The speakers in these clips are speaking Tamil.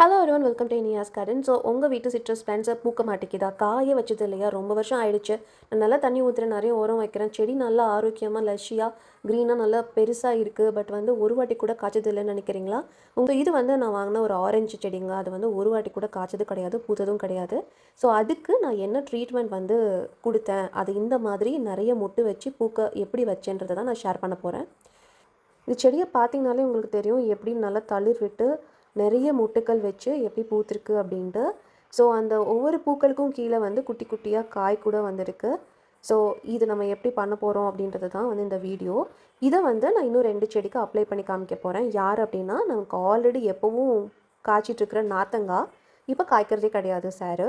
Hello everyone, welcome to Iniya's garden. So உங்கள் வீட்டு சிட்ரஸ் பிளான்ட்ஸை பூக்க மாட்டேங்குதா? காயே வச்சது இல்லையா? ரொம்ப வருஷம் ஆயிடுச்சு. நான் நல்லா தண்ணி ஊற்றுறேன், நிறைய உரம் வைக்கிறேன், செடி நல்லா ஆரோக்கியமாக லஷ்ஷியாக க்ரீனாக நல்லா பெருசாக இருக்குது. பட் ஒரு வாட்டி கூட காய்ச்சது இல்லைன்னு நினைக்கிறீங்களா? இது நான் வாங்கின ஒரு ஆரஞ்சு செடிங்க. அது ஒரு வாட்டி கூட காய்ச்சது கிடையாது, பூத்ததும் கிடையாது. ஸோ அதுக்கு நான் என்ன ட்ரீட்மெண்ட் கொடுத்தேன், அது இந்த மாதிரி நிறைய மொட்டு வச்சு பூக்க எப்படி வச்சேன்றதை தான் நான் ஷேர் பண்ண போகிறேன். இந்த செடியை பார்த்தீங்கனாலே உங்களுக்கு தெரியும் எப்படி நல்லா தளிர் விட்டு நிறைய மொட்டுக்கள் வச்சு எப்படி பூத்திருக்கு அப்படின்ட்டு. ஸோ அந்த ஒவ்வொரு பூக்களுக்கும் கீழே குட்டி குட்டியாக காய் கூட வந்திருக்கு. ஸோ இது நம்ம எப்படி பண்ண போகிறோம் அப்படின்றது தான் இந்த வீடியோ. இதை நான் இன்னும் 2 செடிக்கு அப்ளை பண்ணி காமிக்க போகிறேன். யார் அப்படின்னா, நமக்கு ஆல்ரெடி எப்போவும் காய்ச்சிட்ருக்கிற நாத்தங்காய் இப்போ காய்க்கிறதே கிடையாது சார்.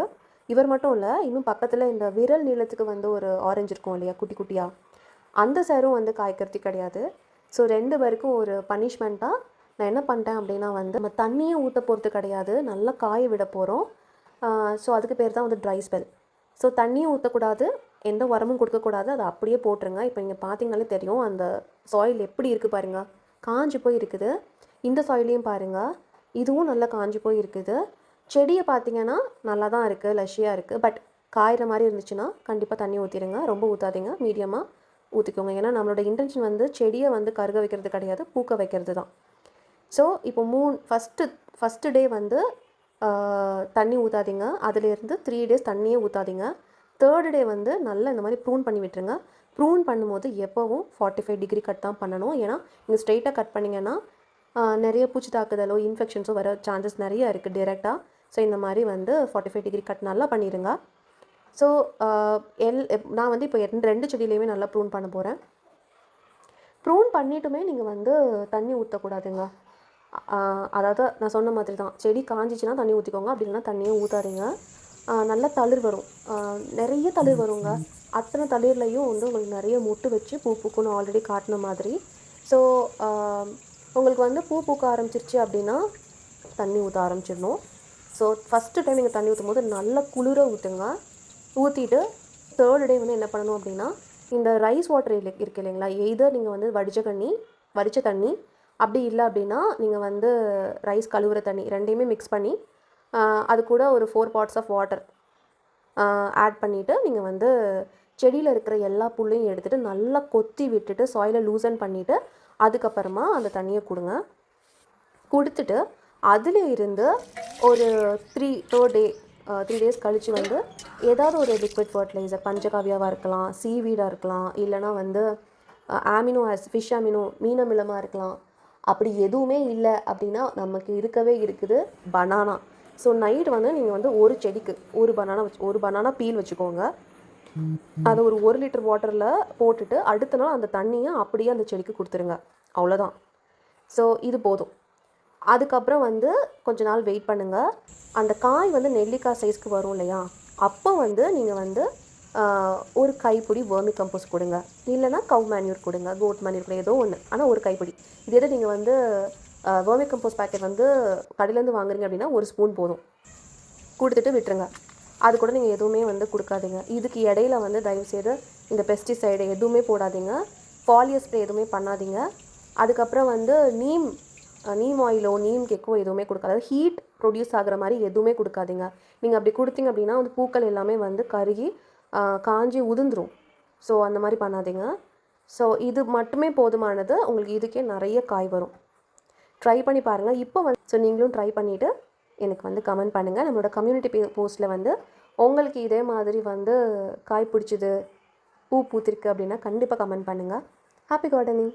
இவர் மட்டும் இல்லை, இன்னும் பக்கத்தில் இந்த விரல் நீளத்துக்கு ஒரு ஆரஞ்சு இருக்கும் இல்லையா, குட்டி குட்டியாக, அந்த சாரும் காய்க்கிறதே கிடையாது. ஸோ 2 பேருக்கும் ஒரு பனிஷ்மெண்ட்டாக நான் என்ன பண்ணிட்டேன் அப்படின்னா நம்ம தண்ணியை ஊற்ற போகிறது கிடையாது, நல்லா காய விட போகிறோம். ஸோ அதுக்கு பேர் தான் ட்ரை ஸ்பெல். ஸோ தண்ணியும் ஊற்றக்கூடாது, எந்த உரமும் கொடுக்கக்கூடாது, அதை அப்படியே போட்டுருங்க. இப்போ நீங்கள் பார்த்தீங்கனாலே தெரியும் அந்த சாயில் எப்படி இருக்குது பாருங்கள், காஞ்சி போய் இருக்குது. இந்த சாயிலையும் பாருங்கள், இதுவும் நல்லா காஞ்சி போய் இருக்குது. செடியை பார்த்தீங்கன்னா நல்லா தான் இருக்குது, லஷ்ஷியாக இருக்குது. பட் காயிற மாதிரி இருந்துச்சுன்னா கண்டிப்பாக தண்ணி ஊற்றிடுங்க. ரொம்ப ஊற்றாதீங்க, மீடியமாக ஊற்றிக்கோங்க. ஏன்னா நம்மளோட இன்டென்ஷன் செடியை கருக வைக்கிறது கிடையாது, பூக்க வைக்கிறது தான். ஸோ இப்போ ஃபஸ்ட்டு டே தண்ணி ஊற்றாதீங்க. அதிலேருந்து 3 days தண்ணியே ஊற்றாதீங்க. 3rd டே நல்லா இந்த மாதிரி ப்ரூன் பண்ணி விட்டுருங்க. ப்ரூன் பண்ணும்போது எப்போவும் 45 டிகிரி கட் தான் பண்ணணும். ஏன்னா நீங்கள் ஸ்ட்ரெயிட்டாக கட் பண்ணிங்கன்னா நிறைய பூச்சி தாக்குதலோ இன்ஃபெக்ஷன்ஸோ வர சான்சஸ் நிறைய இருக்குது டேரெக்டாக. ஸோ இந்த மாதிரி 45 டிகிரி கட் நல்லா பண்ணிடுங்க. ஸோ நான் இப்போ 2 செடியிலையுமே நல்லா ப்ரூன் பண்ண போகிறேன். ப்ரூன் பண்ணிட்டுமே நீங்கள் தண்ணி ஊற்றக்கூடாதுங்க. அதாவது நான் சொன்ன மாதிரி தான், செடி காஞ்சிச்சின்னா தண்ணி ஊற்றிக்கோங்க, அப்படி இல்லைனா தண்ணியும் ஊற்றாதீங்க. நல்லா தளிர் வரும், நிறைய தளிர் வருங்க. அத்தனை தளிர்லையும் உங்களுக்கு நிறைய மொட்டு வச்சு பூ பூக்குன்னு ஆல்ரெடி காட்டின மாதிரி. ஸோ உங்களுக்கு பூ பூக்க ஆரம்பிச்சிருச்சு அப்படின்னா தண்ணி ஊற்ற ஆரம்பிச்சிடணும். ஸோ ஃபஸ்ட்டு டைம் நீங்கள் தண்ணி ஊற்றும் போது நல்லா குளிர ஊற்றுங்க. ஊற்றிட்டு 3rd டே என்ன பண்ணணும் அப்படின்னா, இந்த ரைஸ் வாட்டர் இருக்குது இல்லைங்களா, எய்தர் நீங்கள் வடித்த தண்ணி, அப்படி இல்லை அப்படின்னா நீங்கள் ரைஸ் கழுவுற தண்ணி ரெண்டையுமே மிக்ஸ் பண்ணி அது கூட ஒரு 4 parts ஆஃப் வாட்டர் ஆட் பண்ணிவிட்டு நீங்கள் செடியில் இருக்கிற எல்லா புல்லையும் எடுத்துகிட்டு நல்லா கொத்தி விட்டுட்டு சாயிலை லூசன் பண்ணிவிட்டு அதுக்கப்புறமா அந்த தண்ணியை கொடுத்துட்டு அதில் இருந்து ஒரு 3rd டே 3 days கழித்து ஏதாவது ஒரு லிக்விட் ஃபர்டிலைசர், பஞ்சகாவியாவாக இருக்கலாம், சீவீடாக இருக்கலாம், இல்லைனா ஆமினோ ஃபிஷ் அமினோ மீன் அமிலமாக இருக்கலாம். அப்படி எதுவுமே இல்லை அப்படின்னா நமக்கு இருக்கவே இருக்குது பனானா. ஸோ நைட் நீங்கள் ஒரு செடிக்கு ஒரு பனானா பீல் வச்சுக்கோங்க. அதை ஒரு 1 லிட்டர் வாட்டரில் போட்டுட்டு அடுத்த நாள் அந்த தண்ணியை அப்படியே அந்த செடிக்கு கொடுத்துருங்க. அவ்வளோதான். ஸோ இது போதும். அதுக்கப்புறம் கொஞ்ச நாள் வெயிட் பண்ணுங்கள். அந்த காய் நெல்லிக்காய் சைஸ்க்கு வரும் இல்லையா, அப்போ நீங்கள் ஒரு கைப்பிடி வேர்மி கம்போஸ்ட் கொடுங்க, இல்லைனா கவ் மேன்யூர் கொடுங்க, கோட் மேன்யூர் கொடுங்க, ஏதோ ஒன்று, ஆனால் ஒரு கைப்பிடி. இதே நீங்கள் வேர்மி கம்போஸ்ட் பேக்கெட் கடையிலேருந்து வாங்குறீங்க அப்படின்னா 1 ஸ்பூன் போதும், கொடுத்துட்டு விட்டுருங்க. அது கூட நீங்கள் எதுவுமே கொடுக்காதீங்க. இதுக்கு இடையில தயவுசெய்து இந்த பெஸ்டிசைடு எதுவுமே போடாதீங்க, ஃபாலியர் ஸ்ப்ரே எதுவுமே பண்ணாதீங்க. அதுக்கப்புறம் நீம் ஆயிலோ நீம் கேக்கோ எதுவுமே கொடுக்காது. அதாவது ஹீட் ப்ரொடியூஸ் ஆகிற மாதிரி எதுவுமே கொடுக்காதீங்க. நீங்கள் அப்படி கொடுத்தீங்க அப்படின்னா பூக்கள் எல்லாமே கருகி காஞ்சி உதிர்ந்துடும். ஸோ அந்த மாதிரி பண்ணாதீங்க. ஸோ இது மட்டுமே போதுமானது, உங்களுக்கு இதுக்கே நிறைய காய் வரும். ட்ரை பண்ணி பாருங்கள். இப்போ ஸோ நீங்களும் ட்ரை பண்ணிவிட்டு எனக்கு கமெண்ட் பண்ணுங்கள். நம்மளோட கம்யூனிட்டி போஸ்ட்டில் உங்களுக்கு இதே மாதிரி காய் பிடிச்சிது, பூ பூத்திருக்கு அப்படின்னா கண்டிப்பாக கமெண்ட் பண்ணுங்கள். Happy gardening.